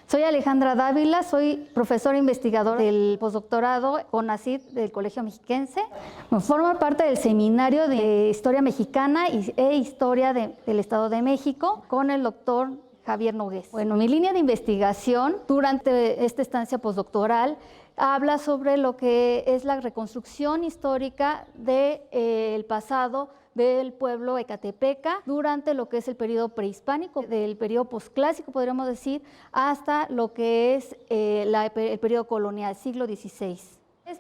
Soy Alejandra Dávila, soy profesora investigadora del postdoctorado CONACYT del Colegio Mexiquense. Formo parte del seminario de Historia Mexicana e Historia del Estado de México con el doctor Javier Nogués. Bueno, mi línea de investigación durante esta estancia postdoctoral habla sobre lo que es la reconstrucción histórica del pasado del pueblo ecatepeca durante lo que es el periodo prehispánico, del periodo posclásico, podríamos decir, hasta lo que es el periodo colonial, siglo XVI.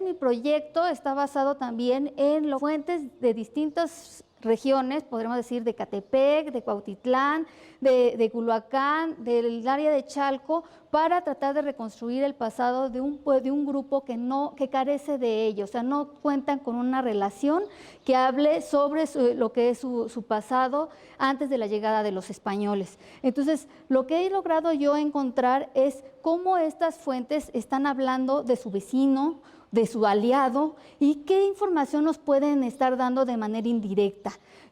Mi proyecto está basado también en las fuentes de distintas regiones, podríamos decir de Ecatepec, de Cuautitlán, de Culhuacán, del área de Chalco, para tratar de reconstruir el pasado de un grupo que carece de ello, o sea, no cuentan con una relación que hable sobre lo que es su pasado antes de la llegada de los españoles. Entonces, lo que he logrado yo encontrar es cómo estas fuentes están hablando de su vecino, de su aliado, y qué información nos pueden estar dando de manera indirecta.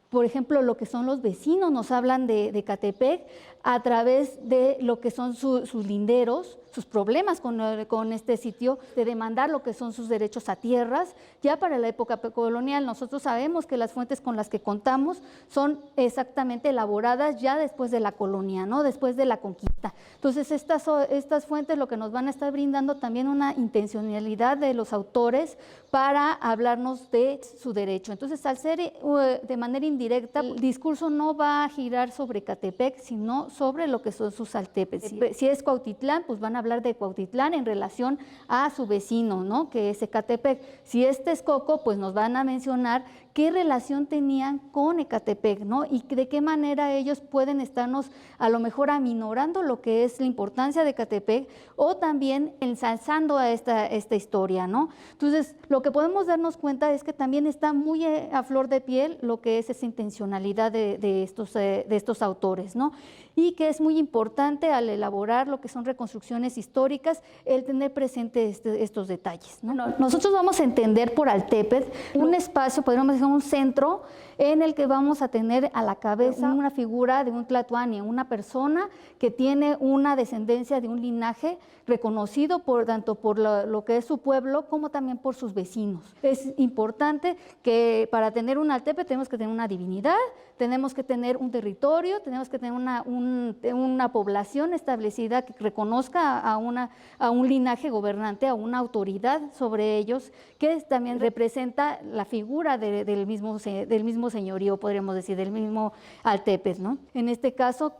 Por ejemplo, lo que son los vecinos nos hablan de Ecatepec a través de lo que son sus linderos, sus problemas con este sitio, de demandar lo que son sus derechos a tierras. Ya para la época colonial nosotros sabemos que las fuentes con las que contamos son exactamente elaboradas ya después de la colonia, ¿no? Después de la conquista. Entonces estas fuentes lo que nos van a estar brindando también una intencionalidad de los autores para hablarnos de su derecho. Entonces, al ser de manera indirecta, el discurso no va a girar sobre Ecatepec, sino sobre lo que son sus altepes. Si es Cuautitlán, pues van a hablar de Cuautitlán en relación a su vecino, ¿no? Que es Ecatepec. Si es Texcoco, pues nos van a mencionar qué relación tenían con Ecatepec, ¿no? Y de qué manera ellos pueden estarnos a lo mejor aminorando lo que es la importancia de Ecatepec o también ensalzando a esta historia, ¿no? Entonces, lo que podemos darnos cuenta es que también está muy a flor de piel lo que es esa intencionalidad de estos autores, ¿no? Y que es muy importante al elaborar lo que son reconstrucciones históricas, el tener presente estos detalles, ¿no? Nosotros vamos a entender por Altepetl un espacio, podríamos decir un centro, en el que vamos a tener a la cabeza una figura de un tlatoani, una persona que tiene una descendencia de un linaje reconocido tanto por lo que es su pueblo como también por sus vecinos. Es importante que para tener un Altepetl tenemos que tener una divinidad, tenemos que tener un territorio, tenemos que tener una población establecida que reconozca a un linaje gobernante, a una autoridad sobre ellos, que también representa la figura del mismo señorío, podríamos decir, del mismo Altepetl, ¿no? En el caso,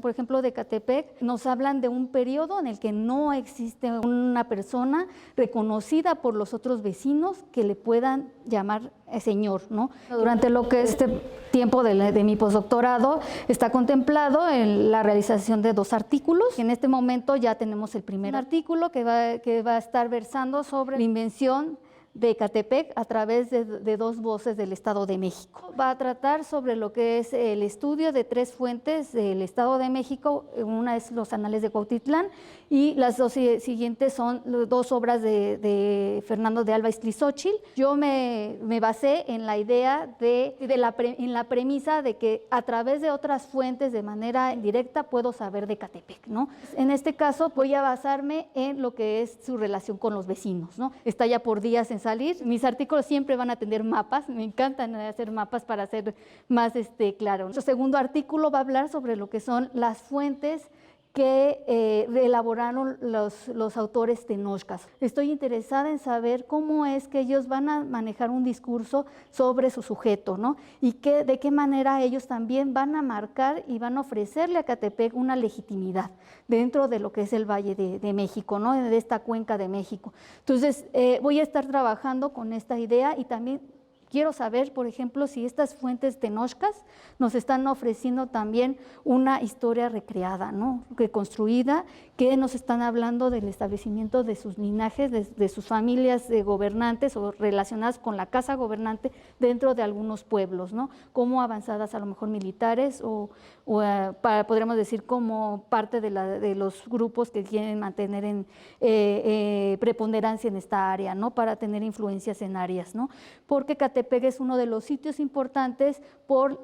por ejemplo, de Ecatepec, nos hablan de un periodo en el que no existe una persona reconocida por los otros vecinos que le puedan llamar señor, ¿no? Durante lo que este tiempo de mi postdoctorado está contemplado en la realización de 2 artículos. En este momento ya tenemos el primer artículo que va a estar versando sobre la invención de Ecatepec a través de 2 voces del Estado de México. Va a tratar sobre lo que es el estudio de 3 fuentes del Estado de México. Una es los Anales de Cuautitlán y las 2 siguientes son 2 obras de Fernando de Alba Iztlizóchitl. Yo me basé en la idea en la premisa de que a través de otras fuentes de manera indirecta puedo saber de Ecatepec, ¿no? En este caso voy a basarme en lo que es su relación con los vecinos, ¿no? Está ya por días en salir. Mis artículos siempre van a tener mapas, me encantan hacer mapas para hacer más claro. Nuestro segundo artículo va a hablar sobre lo que son las fuentes que elaboraron los autores tenochcas. Estoy interesada en saber cómo es que ellos van a manejar un discurso sobre su sujeto, ¿no? Y de qué manera ellos también van a marcar y van a ofrecerle a Ecatepec una legitimidad dentro de lo que es el Valle de México, ¿no? De esta cuenca de México. Entonces, voy a estar trabajando con esta idea y también quiero saber, por ejemplo, si estas fuentes tenochcas nos están ofreciendo también una historia recreada, ¿no? Reconstruida, que nos están hablando del establecimiento de sus linajes, de sus familias gobernantes o relacionadas con la casa gobernante dentro de algunos pueblos, ¿no? Como avanzadas a lo mejor militares o podríamos decir como parte de los grupos que quieren mantener preponderancia en esta área, ¿no? Para tener influencias en áreas, ¿no? Porque Ecatepec Ecatepec es uno de los sitios importantes por,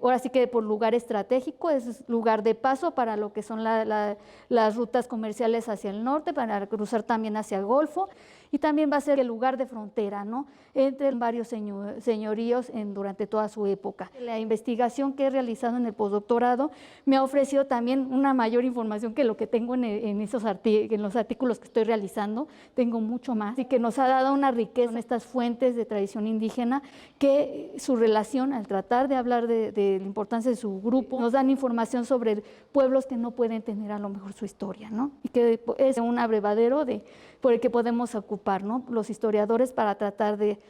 ahora sí que por lugar estratégico, es lugar de paso para lo que son las rutas comerciales hacia el norte, para cruzar también hacia el Golfo, y también va a ser el lugar de frontera, ¿no?, entre varios señoríos durante toda su época. La investigación que he realizado en el postdoctorado me ha ofrecido también una mayor información que lo que tengo en los artículos que estoy realizando. Tengo mucho más y que nos ha dado una riqueza en estas fuentes de tradición indígena, que su relación al tratar de hablar de la importancia de su grupo nos dan información sobre pueblos que no pueden tener a lo mejor su historia, ¿no?, y que es un abrevadero por el que podemos ocupar, ¿no?, los historiadores, para tratar de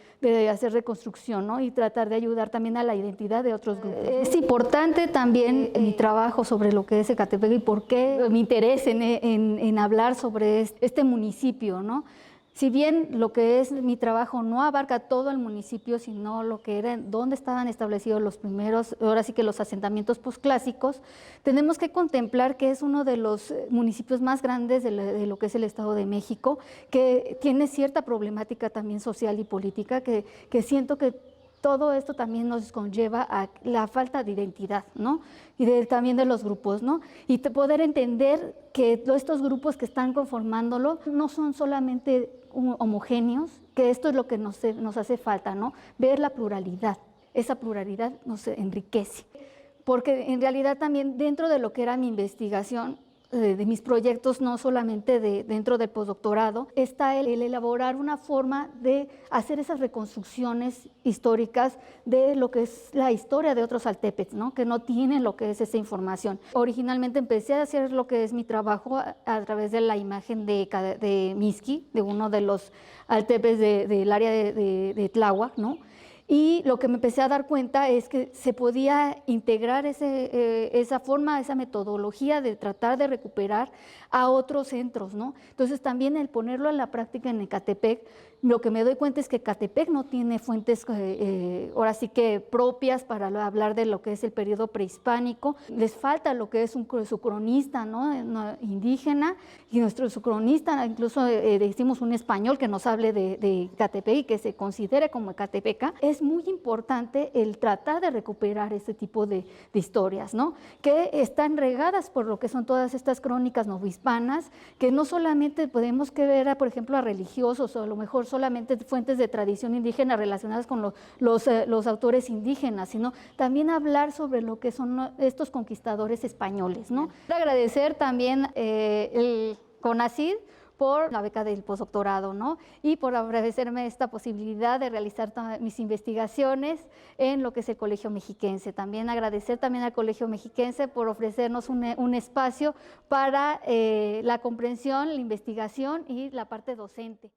hacer reconstrucción, ¿no?, y tratar de ayudar también a la identidad de otros grupos. Es importante también mi trabajo sobre lo que es Ecatepec y por qué mi interés en hablar sobre este municipio, ¿no? Si bien lo que es mi trabajo no abarca todo el municipio, sino lo que era dónde estaban establecidos los primeros, ahora sí que los asentamientos posclásicos, tenemos que contemplar que es uno de los municipios más grandes de lo que es el Estado de México, que tiene cierta problemática también social y política, que siento que todo esto también nos conlleva a la falta de identidad, ¿no?, y también de los grupos, ¿no?, y poder entender que estos grupos que están conformándolo no son solamente homogéneos, que esto es lo que nos hace falta, ¿no?, ver la pluralidad. Esa pluralidad nos enriquece, porque en realidad también dentro de lo que era mi investigación, de mis proyectos, no solamente dentro del postdoctorado, está el elaborar una forma de hacer esas reconstrucciones históricas de lo que es la historia de otros altepecs, ¿no?, que no tienen lo que es esa información. Originalmente empecé a hacer lo que es mi trabajo a través de la imagen de Mixqui, de uno de los altepecs del área de Tláhuac, ¿no?, y lo que me empecé a dar cuenta es que se podía integrar esa forma, esa metodología de tratar de recuperar a otros centros, ¿no? Entonces también el ponerlo en la práctica en Ecatepec, lo que me doy cuenta es que Ecatepec no tiene fuentes ahora sí que propias para hablar de lo que es el periodo prehispánico. Les falta lo que es su cronista, ¿no?, indígena, y su cronista, incluso decimos un español que nos hable de Ecatepec y que se considere como ecatepeca. Es muy importante el tratar de recuperar ese tipo de historias, ¿no?, que están regadas por lo que son todas estas crónicas novohispanas, que no solamente podemos que ver, por ejemplo, a religiosos o a lo mejor solamente fuentes de tradición indígena relacionadas con los autores indígenas, sino también hablar sobre lo que son estos conquistadores españoles, ¿no? Quiero agradecer también el CONACYT por la beca del postdoctorado, ¿no?, y por ofrecerme esta posibilidad de realizar mis investigaciones en lo que es el Colegio Mexiquense. También agradecer también al Colegio Mexiquense por ofrecernos un espacio para la comprensión, la investigación y la parte docente.